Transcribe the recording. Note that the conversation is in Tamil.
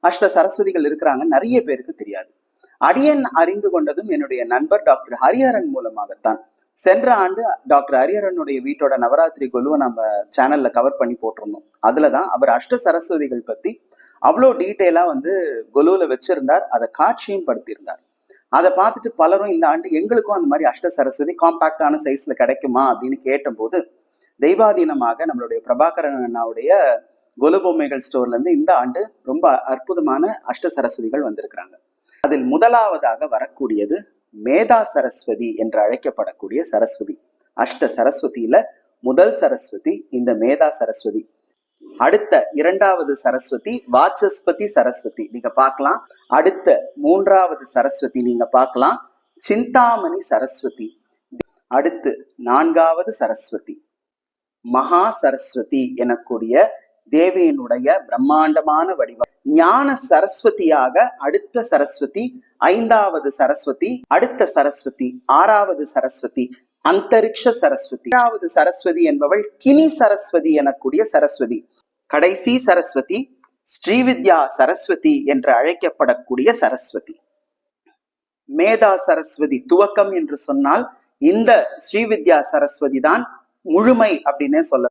அஷ்ட சரஸ்வதிகள் இருக்கிறாங்க நிறைய பேருக்கு தெரியாது. அடியன் அறிந்து கொண்டதும் என்னுடைய நண்பர் டாக்டர் ஹரிஹரன் மூலமாகத்தான். சென்ற ஆண்டு டாக்டர் ஹரிஹரனுடைய வீட்டோட நவராத்திரி கொலுவை நம்ம சேனல்ல கவர் பண்ணி போட்டிருந்தோம். அதுலதான் அவர் அஷ்ட சரஸ்வதிகள் பத்தி அவ்வளோ டீட்டெயிலா கொலுல வச்சிருந்தார். அதை காட்சியும் படுத்தியிருந்தார். அதை பார்த்துட்டு பலரும் இந்த ஆண்டு எங்களுக்கும் அந்த மாதிரி அஷ்ட சரஸ்வதி காம்பாக்டான சைஸ்ல கிடைக்குமா அப்படின்னு கேட்டபோது தெய்வாதீனமாக நம்மளுடைய பிரபாகரன் அண்ணாவுடைய கொலு பொம்மைகள் ஸ்டோர்ல இருந்து இந்த ஆண்டு ரொம்ப அற்புதமான அஷ்ட சரஸ்வதிகள் வந்திருக்கிறாங்க. அதில் முதலாவதாக வரக்கூடியது மேதா சரஸ்வதி என்று அழைக்கப்படக்கூடிய சரஸ்வதி. அஷ்ட சரஸ்வதியில முதல் சரஸ்வதி இந்த மேதா சரஸ்வதி. அடுத்த இரண்டாவது சரஸ்வதி வாசஸ்பதி சரஸ்வதி நீங்க பார்க்கலாம். அடுத்த மூன்றாவது சரஸ்வதி நீங்க பார்க்கலாம் சிந்தாமணி சரஸ்வதி. அடுத்து நான்காவது சரஸ்வதி மகா சரஸ்வதி எனக்கூடிய தேவியினுடைய பிரம்மாண்டமான வடிவம். ஞான சரஸ்வதியாக அடுத்த சரஸ்வதி ஐந்தாவது சரஸ்வதி. அடுத்த சரஸ்வதி ஆறாவது சரஸ்வதி அந்தரிக்ஷ சரஸ்வதி. ஆறாவது சரஸ்வதி என்பவள் கினி சரஸ்வதி எனக்கூடிய சரஸ்வதி. கடைசி சரஸ்வதி ஸ்ரீவித்யா சரஸ்வதி என்று அழைக்கப்படக்கூடிய சரஸ்வதி. மேதா சரஸ்வதி துவக்கம் என்று சொன்னால் இந்த ஸ்ரீவித்யா சரஸ்வதி தான் முழுமை அப்படின்னே சொல்ல.